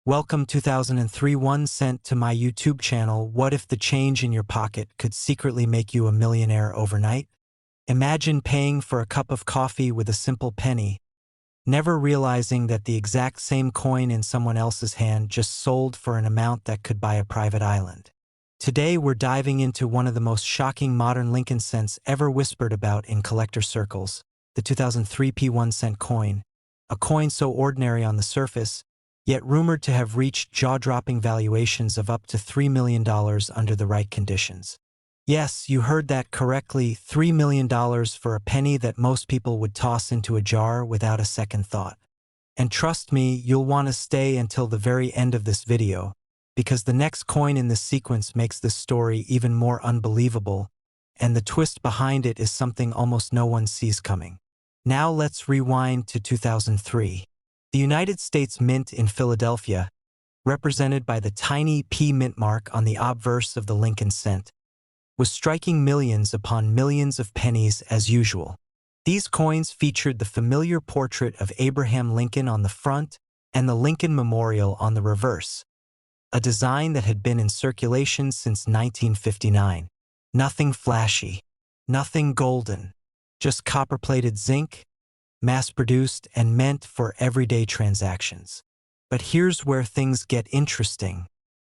Welcome 2003 1 cent to my YouTube channel. What if the change in your pocket could secretly make you a millionaire overnight? Imagine paying for a cup of coffee with a simple penny, never realizing that the exact same coin in someone else's hand just sold for an amount that could buy a private island. Today we're diving into one of the most shocking modern Lincoln cents ever whispered about in collector circles, the 2003 1 cent coin, a coin so ordinary on the surface, yet rumored to have reached jaw-dropping valuations of up to $3 million under the right conditions. Yes, you heard that correctly, $3 million for a penny that most people would toss into a jar without a second thought. And trust me, you'll want to stay until the very end of this video, because the next coin in this sequence makes this story even more unbelievable, and the twist behind it is something almost no one sees coming. Now let's rewind to 2003. The United States Mint in Philadelphia, represented by the tiny P mint mark on the obverse of the Lincoln cent, was striking millions upon millions of pennies as usual. These coins featured the familiar portrait of Abraham Lincoln on the front and the Lincoln Memorial on the reverse, a design that had been in circulation since 1959. Nothing flashy, nothing golden, just copper-plated zinc, mass-produced and meant for everyday transactions. But here's where things get interesting.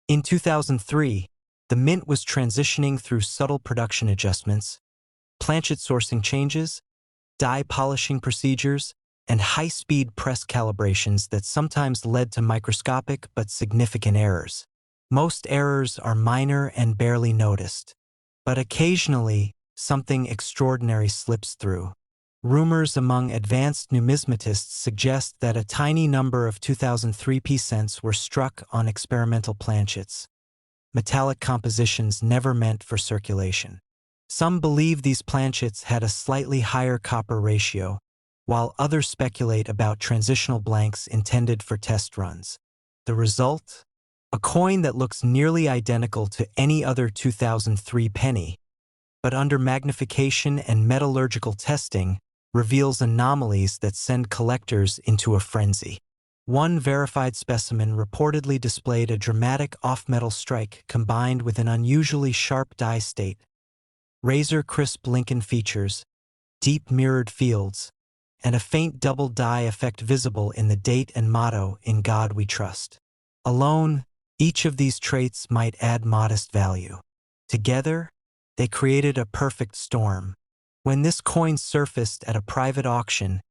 In 2003, the mint was transitioning through subtle production adjustments, planchet sourcing changes, die polishing procedures, and high-speed press calibrations that sometimes led to microscopic but significant errors. Most errors are minor and barely noticed, but occasionally something extraordinary slips through. Rumors among advanced numismatists suggest that a tiny number of 2003 cents were struck on experimental planchets, metallic compositions never meant for circulation. Some believe these planchets had a slightly higher copper ratio, while others speculate about transitional blanks intended for test runs. The result? A coin that looks nearly identical to any other 2003 penny, but under magnification and metallurgical testing, reveals anomalies that send collectors into a frenzy. One verified specimen reportedly displayed a dramatic off-metal strike combined with an unusually sharp die state, razor-crisp Lincoln features, deep mirrored fields, and a faint double die effect visible in the date and motto, "In God We Trust." Alone, each of these traits might add modest value. Together, they created a perfect storm. When this coin surfaced at a private auction,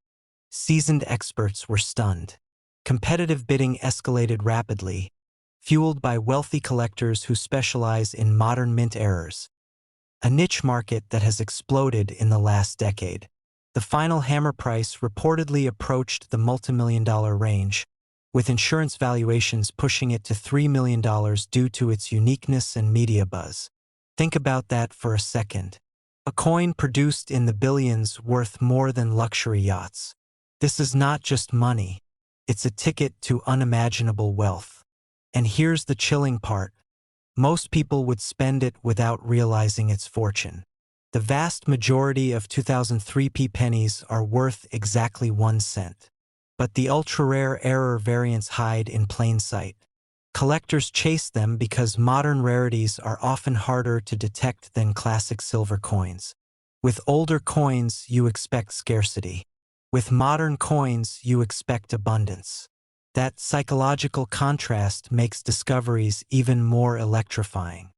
seasoned experts were stunned. Competitive bidding escalated rapidly, fueled by wealthy collectors who specialize in modern mint errors, a niche market that has exploded in the last decade. The final hammer price reportedly approached the multimillion-dollar range, with insurance valuations pushing it to $3 million due to its uniqueness and media buzz. Think about that for a second. A coin produced in the billions worth more than luxury yachts. This is not just money. It's a ticket to unimaginable wealth. And here's the chilling part. Most people would spend it without realizing its fortune. The vast majority of 2003 pennies are worth exactly 1 cent. But the ultra-rare error variants hide in plain sight. Collectors chase them because modern rarities are often harder to detect than classic silver coins. With older coins, you expect scarcity. With modern coins, you expect abundance. That psychological contrast makes discoveries even more electrifying.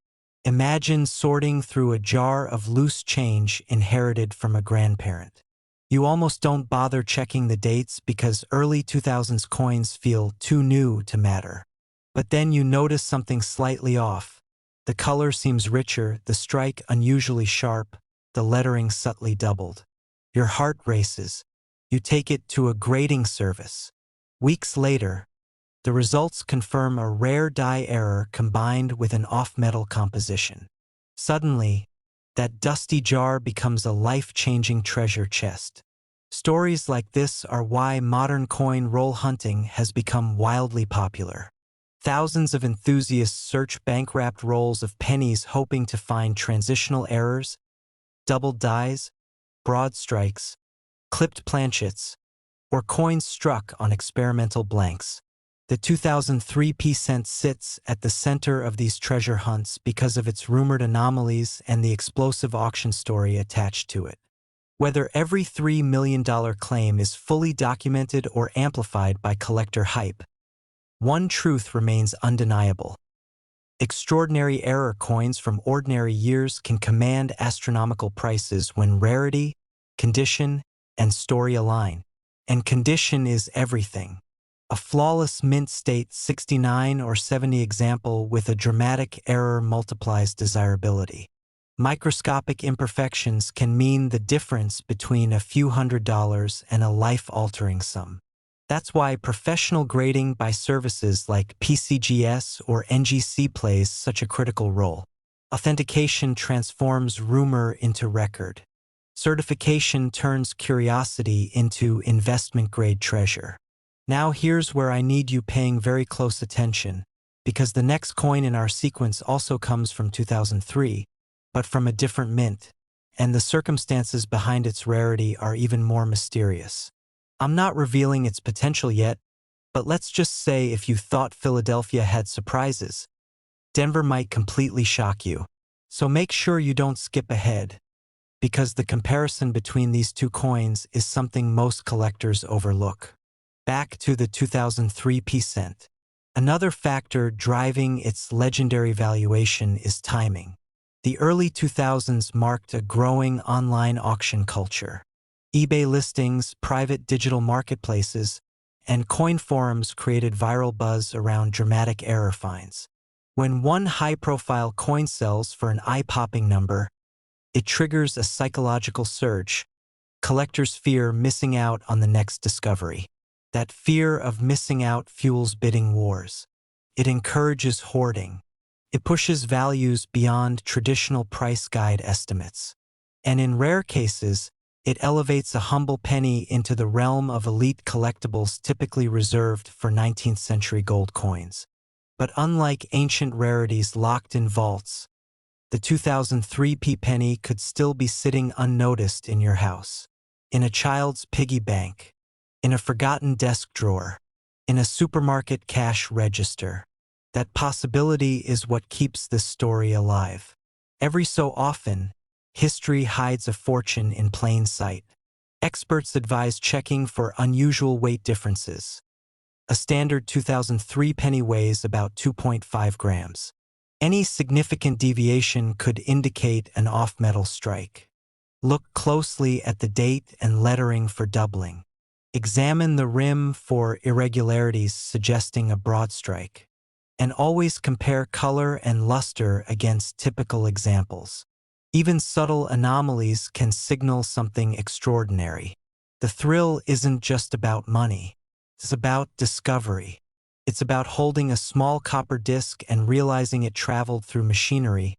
Imagine sorting through a jar of loose change inherited from a grandparent. You almost don't bother checking the dates because early 2000s coins feel too new to matter. But then you notice something slightly off. The color seems richer, the strike unusually sharp, the lettering subtly doubled. Your heart races. You take it to a grading service. Weeks later, the results confirm a rare die error combined with an off-metal composition. Suddenly, that dusty jar becomes a life-changing treasure chest. Stories like this are why modern coin roll hunting has become wildly popular. Thousands of enthusiasts search bank-wrapped rolls of pennies hoping to find transitional errors, doubled dies, broad strikes, clipped planchets, or coins struck on experimental blanks. The 2003 cent sits at the center of these treasure hunts because of its rumored anomalies and the explosive auction story attached to it. Whether every $3 million claim is fully documented or amplified by collector hype, one truth remains undeniable. Extraordinary error coins from ordinary years can command astronomical prices when rarity, condition, and story align. And condition is everything. A flawless mint state 69 or 70 example with a dramatic error multiplies desirability. Microscopic imperfections can mean the difference between a few $100s and a life-altering sum. That's why professional grading by services like PCGS or NGC plays such a critical role. Authentication transforms rumor into record. Certification turns curiosity into investment-grade treasure. Now here's where I need you paying very close attention, because the next coin in our sequence also comes from 2003, but from a different mint, and the circumstances behind its rarity are even more mysterious. I'm not revealing its potential yet, but let's just say if you thought Philadelphia had surprises, Denver might completely shock you. So make sure you don't skip ahead, because the comparison between these two coins is something most collectors overlook. Back to the 2003 cent. Another factor driving its legendary valuation is timing. The early 2000s marked a growing online auction culture. eBay listings, private digital marketplaces, and coin forums created viral buzz around dramatic error finds. When one high-profile coin sells for an eye-popping number, it triggers a psychological surge. Collectors fear missing out on the next discovery. That fear of missing out fuels bidding wars. It encourages hoarding. It pushes values beyond traditional price guide estimates. And in rare cases, it elevates a humble penny into the realm of elite collectibles typically reserved for 19th century gold coins. But unlike ancient rarities locked in vaults, the 2003 penny could still be sitting unnoticed in your house, in a child's piggy bank, in a forgotten desk drawer, in a supermarket cash register. That possibility is what keeps this story alive. Every so often, history hides a fortune in plain sight. Experts advise checking for unusual weight differences. A standard 2003 penny weighs about 2.5 grams. Any significant deviation could indicate an off-metal strike. Look closely at the date and lettering for doubling. Examine the rim for irregularities suggesting a broad strike. And always compare color and luster against typical examples. Even subtle anomalies can signal something extraordinary. The thrill isn't just about money. It's about discovery. It's about holding a small copper disc and realizing it traveled through machinery,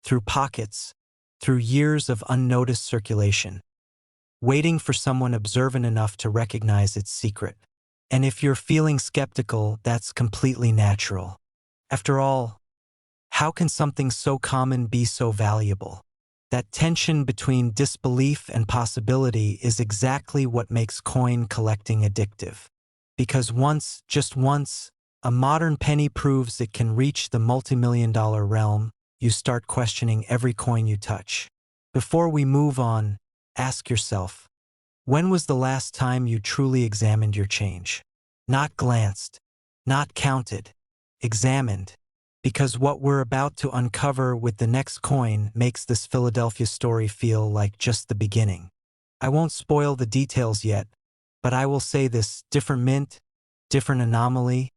through pockets, through years of unnoticed circulation, waiting for someone observant enough to recognize its secret. And if you're feeling skeptical, that's completely natural. After all, how can something so common be so valuable? That tension between disbelief and possibility is exactly what makes coin collecting addictive. Because once, just once, a modern penny proves it can reach the multi-million-dollar realm, you start questioning every coin you touch. Before we move on, ask yourself, when was the last time you truly examined your change? Not glanced, not counted, examined. Because what we're about to uncover with the next coin makes this Philadelphia story feel like just the beginning. I won't spoil the details yet, but I will say this: different mint, different anomaly,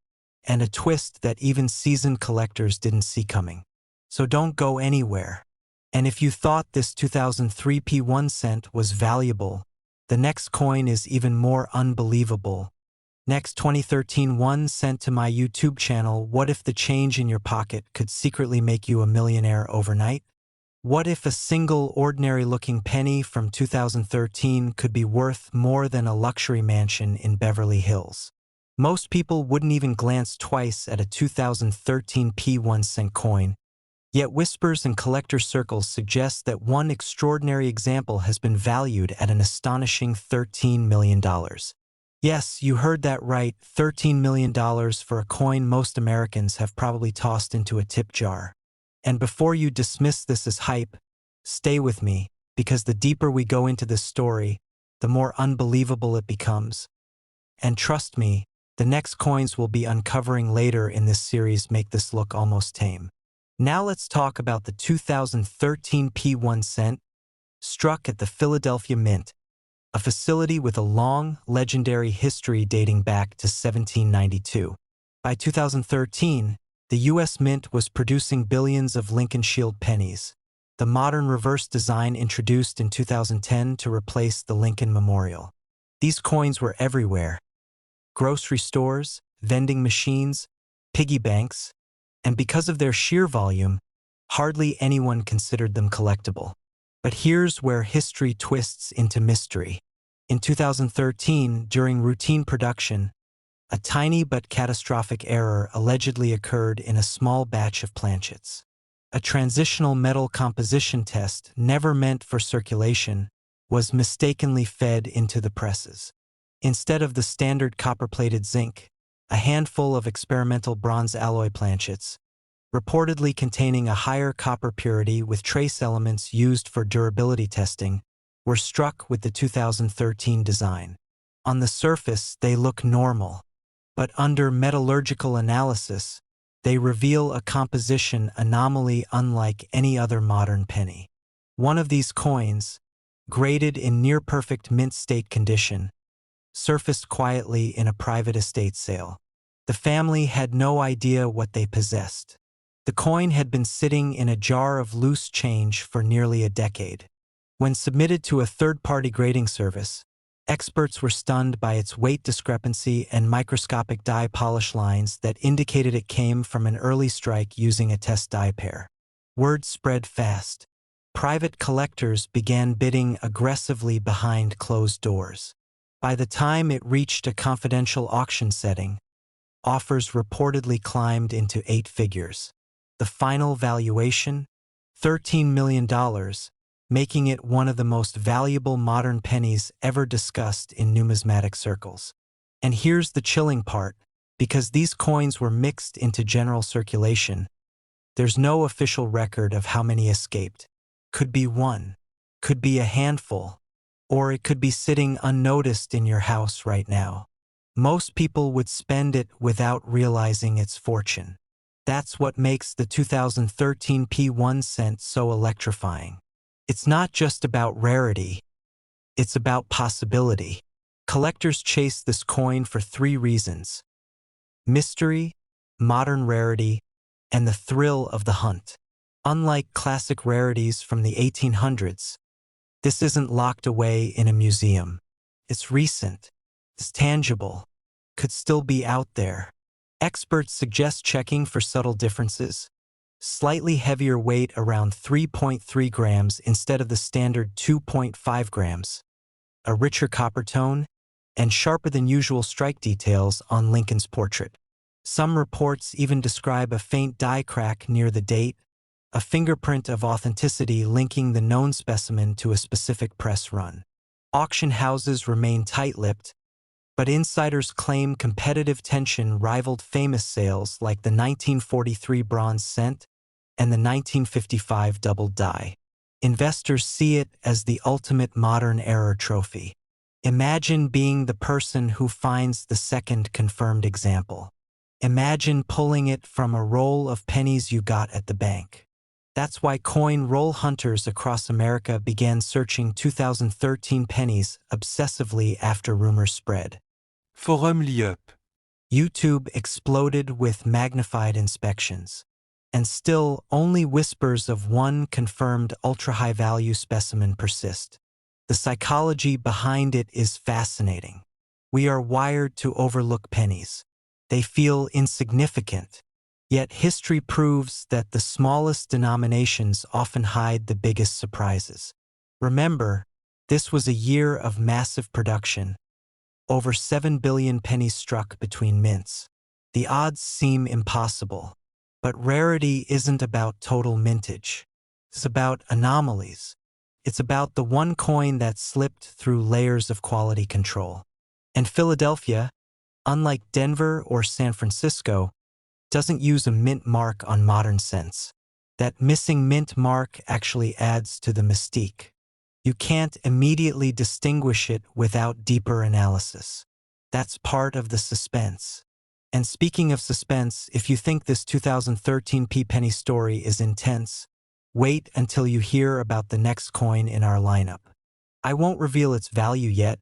and a twist that even seasoned collectors didn't see coming. So don't go anywhere. And if you thought this 2003 1 cent was valuable, the next coin is even more unbelievable. Next, 2013 1 cent to my YouTube channel. What if the change in your pocket could secretly make you a millionaire overnight? What if a single ordinary-looking penny from 2013 could be worth more than a luxury mansion in Beverly Hills? Most people wouldn't even glance twice at a 2013 1 cent coin, yet whispers in collector circles suggest that one extraordinary example has been valued at an astonishing $13 million. Yes, you heard that right, $13 million for a coin most Americans have probably tossed into a tip jar. And before you dismiss this as hype, stay with me, because the deeper we go into this story, the more unbelievable it becomes. And trust me, the next coins we'll be uncovering later in this series make this look almost tame. Now let's talk about the 2013 P1 cent, struck at the Philadelphia Mint, a facility with a long, legendary history dating back to 1792. By 2013, the U.S. Mint was producing billions of Lincoln Shield pennies, the modern reverse design introduced in 2010 to replace the Lincoln Memorial. These coins were everywhere: grocery stores, vending machines, piggy banks, and because of their sheer volume, hardly anyone considered them collectible. But here's where history twists into mystery. In 2013, during routine production, a tiny but catastrophic error allegedly occurred in a small batch of planchets. A transitional metal composition test, never meant for circulation, was mistakenly fed into the presses. Instead of the standard copper-plated zinc, a handful of experimental bronze alloy planchets, reportedly containing a higher copper purity with trace elements used for durability testing, were struck with the 2013 design. On the surface, they look normal, but under metallurgical analysis, they reveal a composition anomaly unlike any other modern penny. One of these coins, graded in near-perfect mint state condition, surfaced quietly in a private estate sale. The family had no idea what they possessed. The coin had been sitting in a jar of loose change for nearly a decade. When submitted to a third-party grading service, experts were stunned by its weight discrepancy and microscopic die polish lines that indicated it came from an early strike using a test die pair. Word spread fast. Private collectors began bidding aggressively behind closed doors. By the time it reached a confidential auction setting, offers reportedly climbed into 8 figures. The final valuation? $13 million, making it one of the most valuable modern pennies ever discussed in numismatic circles. And here's the chilling part: because these coins were mixed into general circulation, there's no official record of how many escaped. Could be one, could be a handful, or it could be sitting unnoticed in your house right now. Most people would spend it without realizing its fortune. That's what makes the 2013 P1 cent so electrifying. It's not just about rarity, it's about possibility. Collectors chase this coin for 3 reasons: mystery, modern rarity, and the thrill of the hunt. Unlike classic rarities from the 1800s, this isn't locked away in a museum. It's recent, it's tangible, could still be out there. Experts suggest checking for subtle differences: slightly heavier weight around 3.3 grams instead of the standard 2.5 grams, a richer copper tone, and sharper than usual strike details on Lincoln's portrait. Some reports even describe a faint die crack near the date, a fingerprint of authenticity linking the known specimen to a specific press run. Auction houses remain tight-lipped, but insiders claim competitive tension rivaled famous sales like the 1943 bronze cent and the 1955 double die. Investors see it as the ultimate modern era trophy. Imagine being the person who finds the second confirmed example. Imagine pulling it from a roll of pennies you got at the bank. That's why coin roll hunters across America began searching 2013 pennies obsessively after rumors spread. Forum Liup. YouTube exploded with magnified inspections. And still, only whispers of one confirmed ultra-high value specimen persist. The psychology behind it is fascinating. We are wired to overlook pennies. They feel insignificant. Yet history proves that the smallest denominations often hide the biggest surprises. Remember, this was a year of massive production. Over 7 billion pennies struck between mints. The odds seem impossible. But rarity isn't about total mintage. It's about anomalies. It's about the one coin that slipped through layers of quality control. And Philadelphia, unlike Denver or San Francisco, doesn't use a mint mark on modern cents. That missing mint mark actually adds to the mystique. You can't immediately distinguish it without deeper analysis. That's part of the suspense. And speaking of suspense, if you think this 2013 penny story is intense, wait until you hear about the next coin in our lineup. I won't reveal its value yet,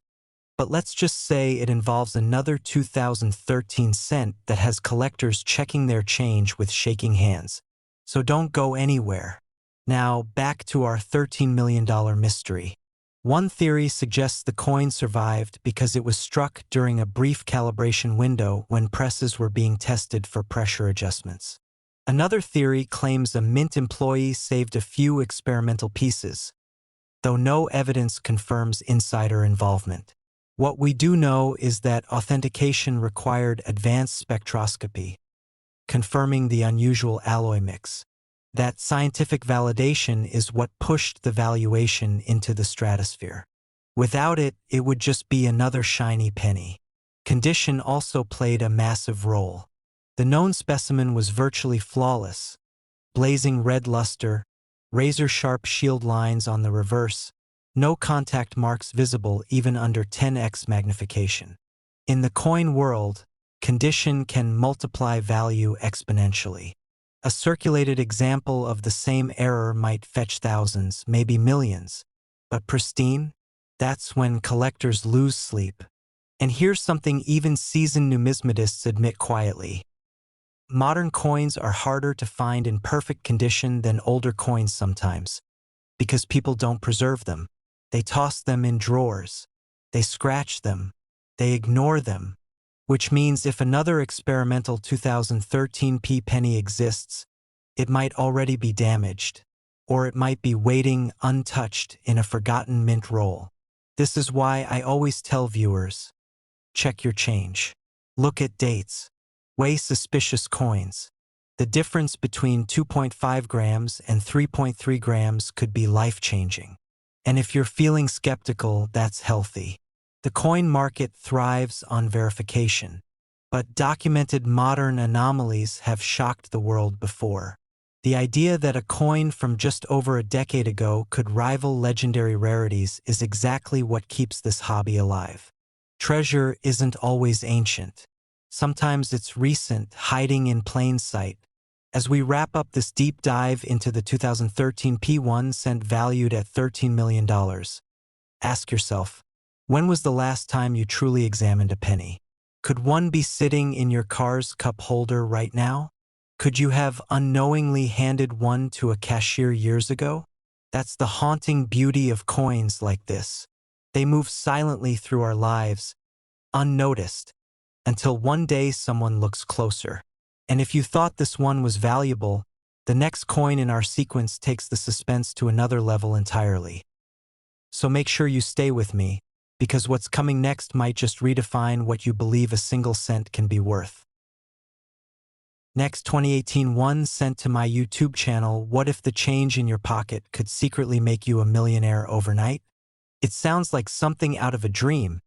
but let's just say it involves another 2013 cent that has collectors checking their change with shaking hands. So don't go anywhere. Now, back to our $13 million mystery. One theory suggests the coin survived because it was struck during a brief calibration window when presses were being tested for pressure adjustments. Another theory claims a mint employee saved a few experimental pieces, though no evidence confirms insider involvement. What we do know is that authentication required advanced spectroscopy, confirming the unusual alloy mix. That scientific validation is what pushed the valuation into the stratosphere. Without it, it would just be another shiny penny. Condition also played a massive role. The known specimen was virtually flawless, blazing red luster, razor-sharp shield lines on the reverse, no contact marks visible even under 10x magnification. In the coin world, condition can multiply value exponentially. A circulated example of the same error might fetch thousands, maybe millions. But pristine? That's when collectors lose sleep. And here's something even seasoned numismatists admit quietly. Modern coins are harder to find in perfect condition than older coins sometimes, because people don't preserve them. They toss them in drawers. They scratch them. They ignore them. Which means if another experimental 2013 penny exists, it might already be damaged, or it might be waiting untouched in a forgotten mint roll. This is why I always tell viewers, check your change. Look at dates. Weigh suspicious coins. The difference between 2.5 grams and 3.3 grams could be life-changing. And if you're feeling skeptical, that's healthy. The coin market thrives on verification, but documented modern anomalies have shocked the world before. The idea that a coin from just over a decade ago could rival legendary rarities is exactly what keeps this hobby alive. Treasure isn't always ancient. Sometimes it's recent, hiding in plain sight. As we wrap up this deep dive into the 2013 1 cent valued at $13 million, ask yourself, when was the last time you truly examined a penny? Could one be sitting in your car's cup holder right now? Could you have unknowingly handed one to a cashier years ago? That's the haunting beauty of coins like this. They move silently through our lives, unnoticed, until one day someone looks closer. And if you thought this one was valuable, the next coin in our sequence takes the suspense to another level entirely. So make sure you stay with me, because what's coming next might just redefine what you believe a single cent can be worth. Next, 2018 1 cent to my YouTube channel. What if the change in your pocket could secretly make you a millionaire overnight? It sounds like something out of a dream,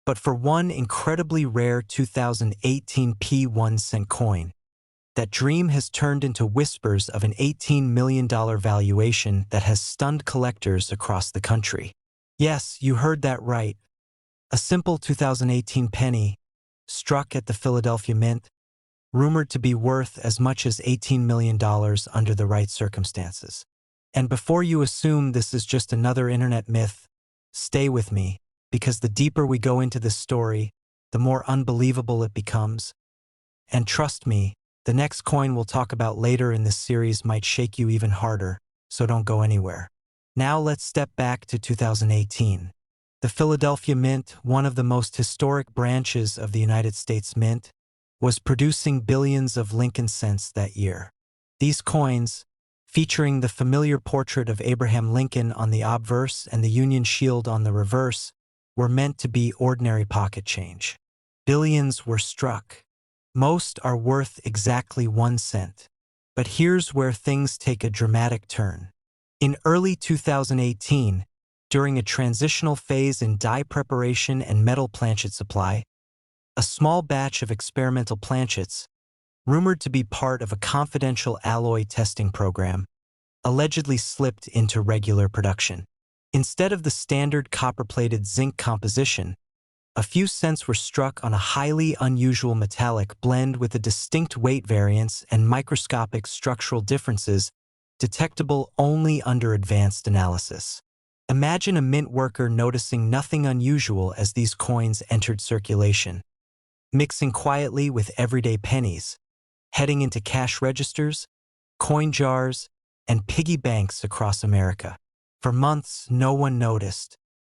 but for one incredibly rare 2018 1 cent coin, that dream has turned into whispers of an $18 million valuation that has stunned collectors across the country. Yes, you heard that right. A simple 2018 penny, struck at the Philadelphia Mint, rumored to be worth as much as $18 million under the right circumstances. And before you assume this is just another internet myth, stay with me, because the deeper we go into this story, the more unbelievable it becomes. And trust me, the next coin we'll talk about later in this series might shake you even harder, so don't go anywhere. Now let's step back to 2018. The Philadelphia Mint, one of the most historic branches of the United States Mint, was producing billions of Lincoln cents that year. These coins, featuring the familiar portrait of Abraham Lincoln on the obverse and the Union Shield on the reverse, were meant to be ordinary pocket change. Billions were struck. Most are worth exactly 1 cent. But here's where things take a dramatic turn. In early 2018, During a transitional phase in die preparation and metal planchet supply, a small batch of experimental planchets, rumored to be part of a confidential alloy testing program, allegedly slipped into regular production. Instead of the standard copper-plated zinc composition, a few cents were struck on a highly unusual metallic blend with a distinct weight variance and microscopic structural differences detectable only under advanced analysis. Imagine a mint worker noticing nothing unusual as these coins entered circulation, mixing quietly with everyday pennies, heading into cash registers, coin jars, and piggy banks across America. For months, no one noticed.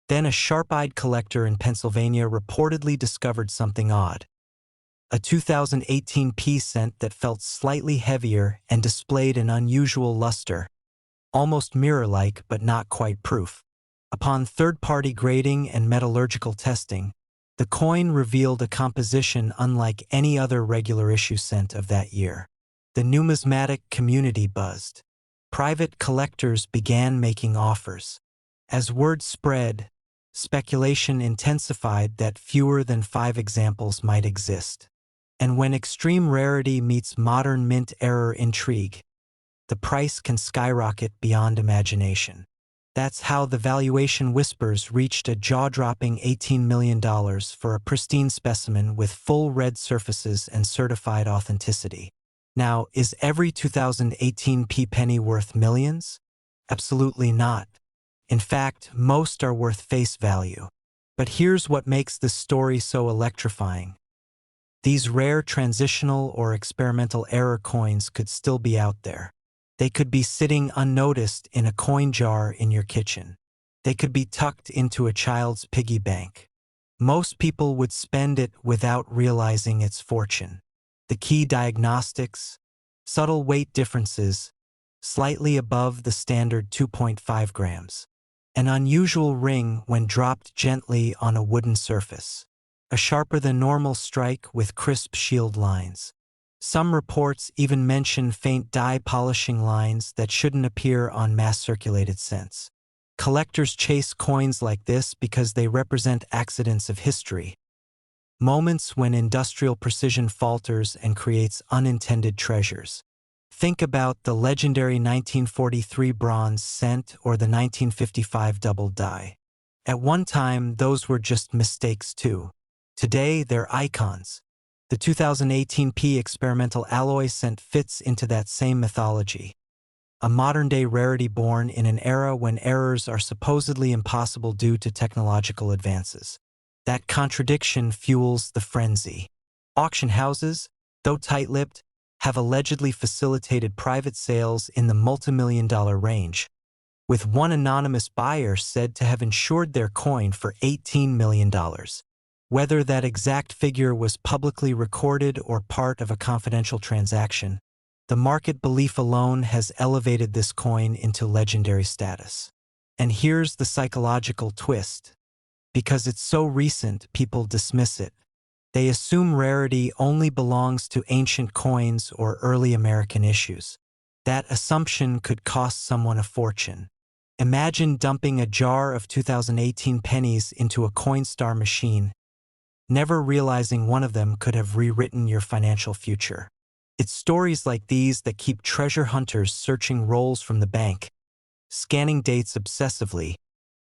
Then a sharp-eyed collector in Pennsylvania reportedly discovered something odd. A 2018 pea cent that felt slightly heavier and displayed an unusual luster, almost mirror-like but not quite proof. Upon third-party grading and metallurgical testing, the coin revealed a composition unlike any other regular issue cent of that year. The numismatic community buzzed. Private collectors began making offers. As word spread, speculation intensified that fewer than 5 examples might exist. And when extreme rarity meets modern mint era intrigue, the price can skyrocket beyond imagination. That's how the valuation whispers reached a jaw-dropping $18 million for a pristine specimen with full red surfaces and certified authenticity. Now, is every 2018 pea penny worth millions? Absolutely not. In fact, most are worth face value. But here's what makes this story so electrifying. These rare transitional or experimental era coins could still be out there. They could be sitting unnoticed in a coin jar in your kitchen. They could be tucked into a child's piggy bank. Most people would spend it without realizing its fortune. The key diagnostics: subtle weight differences, slightly above the standard 2.5 grams. An unusual ring when dropped gently on a wooden surface. A sharper than normal strike with crisp shield lines. Some reports even mention faint die polishing lines that shouldn't appear on mass-circulated cents. Collectors chase coins like this because they represent accidents of history. Moments when industrial precision falters and creates unintended treasures. Think about the legendary 1943 bronze cent or the 1955 double die. At one time, those were just mistakes too. Today, they're icons. The 2018 P experimental alloy cent fits into that same mythology. A modern-day rarity born in an era when errors are supposedly impossible due to technological advances. That contradiction fuels the frenzy. Auction houses, though tight-lipped, have allegedly facilitated private sales in the multimillion-dollar range, with one anonymous buyer said to have insured their coin for $18 million. Whether that exact figure was publicly recorded or part of a confidential transaction, the market belief alone has elevated this coin into legendary status. And here's the psychological twist. Because it's so recent, people dismiss it. They assume rarity only belongs to ancient coins or early American issues. That assumption could cost someone a fortune. Imagine dumping a jar of 2018 pennies into a Coinstar machine, never realizing one of them could have rewritten your financial future. It's stories like these that keep treasure hunters searching rolls from the bank, scanning dates obsessively,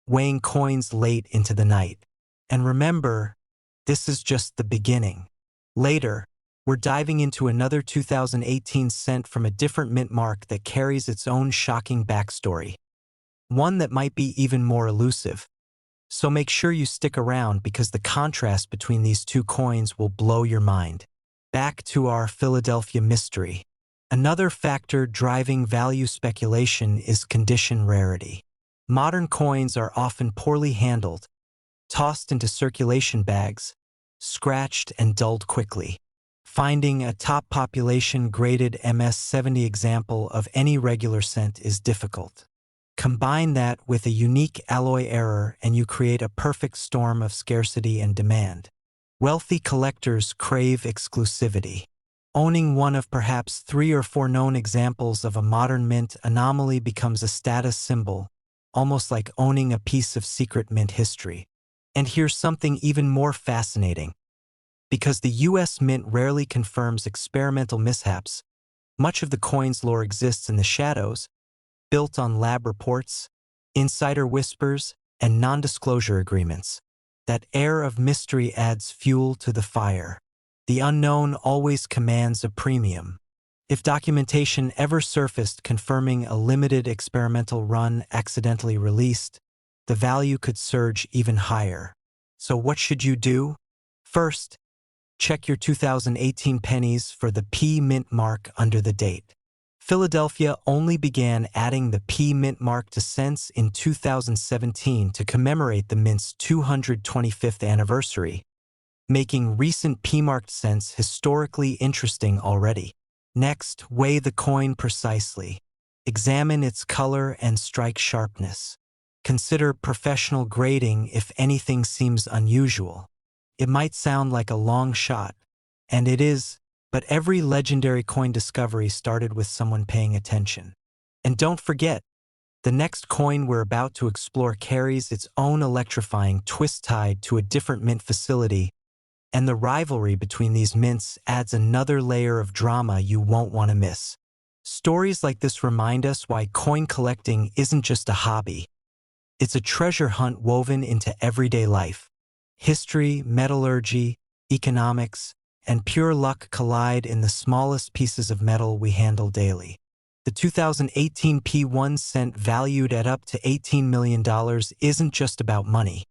weighing coins late into the night. And remember, this is just the beginning. Later, we're diving into another 2018 cent from a different mint mark that carries its own shocking backstory. One that might be even more elusive. So make sure you stick around because the contrast between these two coins will blow your mind. Back to our Philadelphia mystery. Another factor driving value speculation is condition rarity. Modern coins are often poorly handled, tossed into circulation bags, scratched and dulled quickly. Finding a top population graded MS-70 example of any regular cent is difficult. Combine that with a unique alloy error and you create a perfect storm of scarcity and demand. Wealthy collectors crave exclusivity. Owning one of perhaps 3 or 4 known examples of a modern mint anomaly becomes a status symbol, almost like owning a piece of secret mint history. And here's something even more fascinating. Because the US Mint rarely confirms experimental mishaps, much of the coin's lore exists in the shadows, built on lab reports, insider whispers, and non-disclosure agreements. That air of mystery adds fuel to the fire. The unknown always commands a premium. If documentation ever surfaced confirming a limited experimental run accidentally released, the value could surge even higher. So what should you do? First, check your 2018 pennies for the P mint mark under the date. Philadelphia only began adding the P mint mark to cents in 2017 to commemorate the mint's 225th anniversary, making recent P-marked cents historically interesting already. Next, weigh the coin precisely. Examine its color and strike sharpness. Consider professional grading if anything seems unusual. It might sound like a long shot, and it is, but every legendary coin discovery started with someone paying attention. And don't forget, the next coin we're about to explore carries its own electrifying twist tied to a different mint facility, and the rivalry between these mints adds another layer of drama you won't want to miss. Stories like this remind us why coin collecting isn't just a hobby. It's a treasure hunt woven into everyday life. History, metallurgy, economics, and pure luck collide in the smallest pieces of metal we handle daily. The 2018 P1 cent valued at up to $18 million isn't just about money.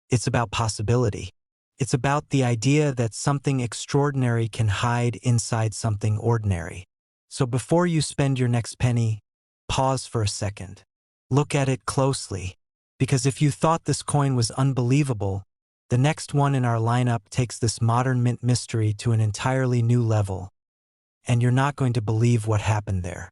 It's about possibility. It's about the idea that something extraordinary can hide inside something ordinary. So before you spend your next penny, pause for a second. Look at it closely. Because if you thought this coin was unbelievable, the next one in our lineup takes this modern mint mystery to an entirely new level. And you're not going to believe what happened there.